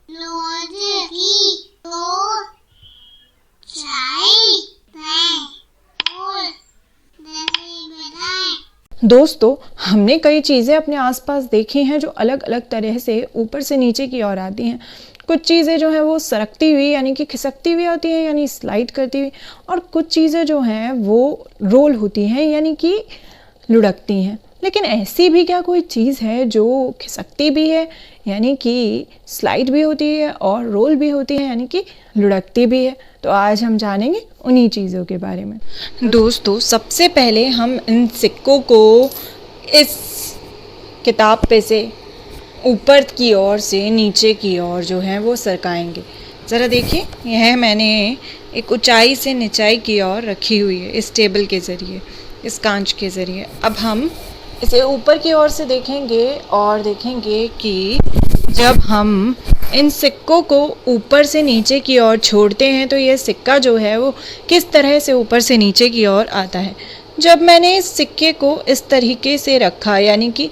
दोस्तों, हमने कई चीज़ें अपने आसपास देखी हैं जो अलग अलग तरह से ऊपर से नीचे की ओर आती हैं। कुछ चीज़ें जो हैं वो सरकती हुई यानी कि खिसकती हुई होती हैं यानी स्लाइड करती हुई, और कुछ चीज़ें जो हैं वो रोल होती हैं यानी कि लुढ़कती हैं। लेकिन ऐसी भी क्या कोई चीज़ है जो खिसकती भी है यानी कि स्लाइड भी होती है और रोल भी होती है यानी कि लुढ़कती भी है? तो आज हम जानेंगे उन्हीं चीज़ों के बारे में। दोस्तों, सबसे पहले हम इन सिक्कों को इस किताब पे से ऊपर की ओर से नीचे की ओर जो है वो सरकाएंगे। ज़रा देखिए, यह मैंने एक ऊंचाई से निचाई की ओर रखी हुई है इस टेबल के ज़रिए, इस कांच के ज़रिए। अब हम इसे ऊपर की ओर से देखेंगे और देखेंगे कि जब हम इन सिक्कों को ऊपर से नीचे की ओर छोड़ते हैं तो यह सिक्का जो है वो किस तरह से ऊपर से नीचे की ओर आता है। जब मैंने इस सिक्के को इस तरीके से रखा यानी कि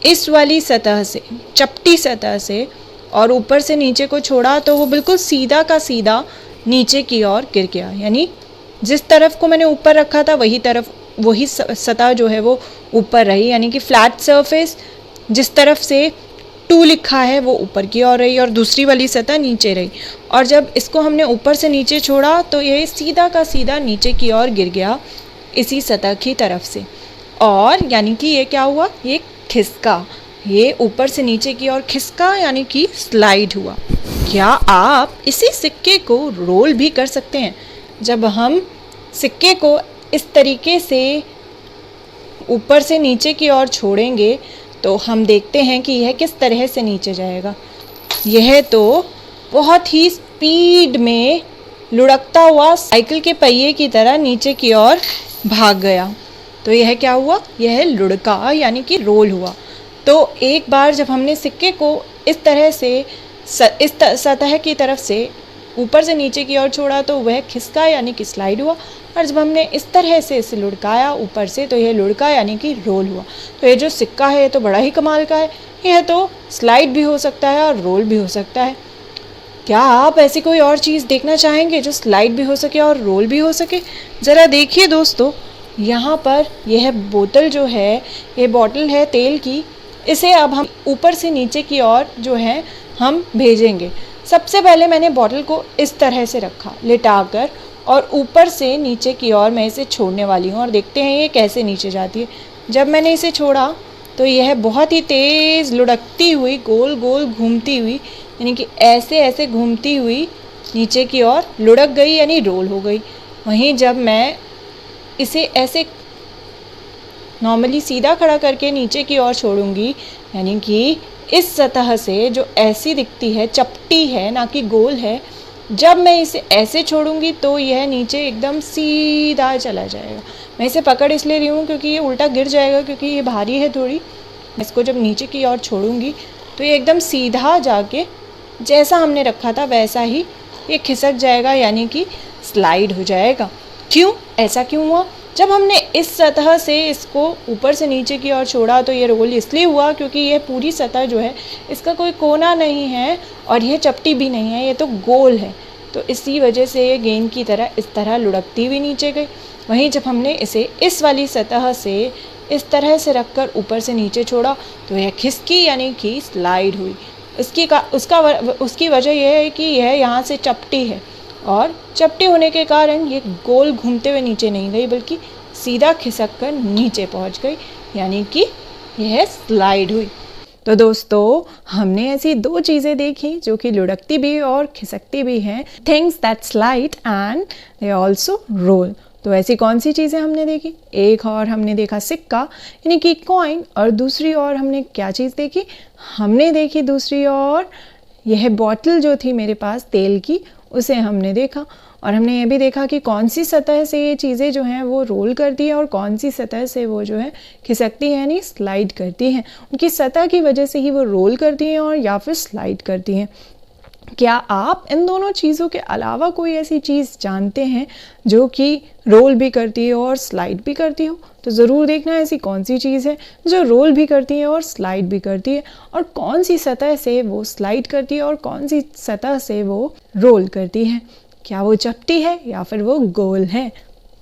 इस वाली सतह से, चपटी सतह से, और ऊपर से नीचे को छोड़ा तो वो बिल्कुल सीधा का सीधा नीचे की ओर गिर गया। यानी जिस तरफ को मैंने ऊपर रखा था वही सतह जो है वो ऊपर रही, यानी कि फ्लैट सरफेस जिस तरफ से 2 लिखा है वो ऊपर की ओर रही और दूसरी वाली सतह नीचे रही। और जब इसको हमने ऊपर से नीचे छोड़ा तो ये सीधा का सीधा नीचे की ओर गिर गया इसी सतह की तरफ से, और यानी कि ये क्या हुआ, ये खिसका, ये ऊपर से नीचे की ओर खिसका यानी कि स्लाइड हुआ। क्या आप इसी सिक्के को रोल भी कर सकते हैं? जब हम सिक्के को इस तरीके से ऊपर से नीचे की ओर छोड़ेंगे तो हम देखते हैं कि यह किस तरह से नीचे जाएगा। यह तो बहुत ही स्पीड में लुढ़कता हुआ साइकिल के पहिए की तरह नीचे की ओर भाग गया। तो यह क्या हुआ, यह लुढ़का यानी कि रोल हुआ। तो एक बार जब हमने सिक्के को इस तरह से इस सतह की तरफ से ऊपर से नीचे की ओर छोड़ा तो वह खिसका यानी कि स्लाइड हुआ, और जब हमने इस तरह से इसे लुढ़काया ऊपर से तो यह लुढ़का यानी कि रोल हुआ। तो ये जो सिक्का है ये तो बड़ा ही कमाल का है। यह तो स्लाइड भी हो सकता है और रोल भी हो सकता है। क्या आप ऐसी कोई और चीज़ देखना चाहेंगे जो स्लाइड भी हो सके और रोल भी हो सके? ज़रा देखिए दोस्तों, यहाँ पर यह बोतल जो है, ये बॉटल है तेल की। इसे अब हम ऊपर से नीचे की ओर जो है हम भेजेंगे। सबसे पहले मैंने बॉटल को इस तरह से रखा लिटाकर, और ऊपर से नीचे की ओर मैं इसे छोड़ने वाली हूँ और देखते हैं ये कैसे नीचे जाती है। जब मैंने इसे छोड़ा तो यह बहुत ही तेज़ लुढ़कती हुई गोल गोल घूमती हुई यानी कि ऐसे ऐसे घूमती हुई नीचे की ओर लुढ़क गई यानी रोल हो गई। वहीं जब मैं इसे ऐसे नॉर्मली सीधा खड़ा करके नीचे की ओर छोड़ूंगी यानी कि इस सतह से जो ऐसी दिखती है, चपटी है ना कि गोल है, जब मैं इसे ऐसे छोड़ूंगी तो यह नीचे एकदम सीधा चला जाएगा। मैं इसे पकड़ इसलिए रही हूँ क्योंकि ये उल्टा गिर जाएगा, क्योंकि ये भारी है थोड़ी। इसको जब नीचे की ओर छोड़ूंगी तो ये एकदम सीधा जाके जैसा हमने रखा था वैसा ही ये खिसक जाएगा यानी कि स्लाइड हो जाएगा। क्यों, ऐसा क्यों हुआ? जब हमने इस सतह से इसको ऊपर से नीचे की ओर छोड़ा तो ये रोल इसलिए हुआ क्योंकि ये पूरी सतह जो है इसका कोई कोना नहीं है और यह चपटी भी नहीं है, ये तो गोल है। तो इसी वजह से ये गेंद की तरह इस तरह लुढ़कती हुई नीचे गई। वहीं जब हमने इसे इस वाली सतह से इस तरह से रखकर ऊपर से नीचे छोड़ा तो यह खिसकी यानी कि स्लाइड हुई। उसकी वजह यह है कि यह यहाँ से चपटी है, और चपटी होने के कारण ये गोल घूमते हुए नीचे नहीं गई बल्कि सीधा खिसक कर नीचे पहुंच गई यानी कि यह स्लाइड हुई। तो दोस्तों, हमने ऐसी 2 चीज़ें देखी जो कि लुढ़कती भी और खिसकती भी हैं, things that slide and they also roll. तो ऐसी कौन सी चीज़ें हमने देखी? एक और हमने देखा सिक्का यानी कि कॉइन, और दूसरी और हमने क्या चीज़ देखी? हमने देखी दूसरी और यह बॉटल जो थी मेरे पास तेल की, उसे हमने देखा। और हमने ये भी देखा कि कौन सी सतह से ये चीज़ें जो हैं वो रोल करती है और कौन सी सतह से वो जो है खिसकती है यानी स्लाइड करती हैं। उनकी सतह की वजह से ही वो रोल करती हैं और या फिर स्लाइड करती हैं। क्या आप इन दोनों चीज़ों के अलावा कोई ऐसी चीज़ जानते हैं जो कि रोल भी करती है और स्लाइड भी करती हो? तो ज़रूर देखना ऐसी कौन सी चीज़ है जो रोल भी करती है और स्लाइड भी करती है, और कौन सी सतह से वो स्लाइड करती है और कौन सी सतह से वो रोल करती है। क्या वो चपटी है या फिर वो गोल है?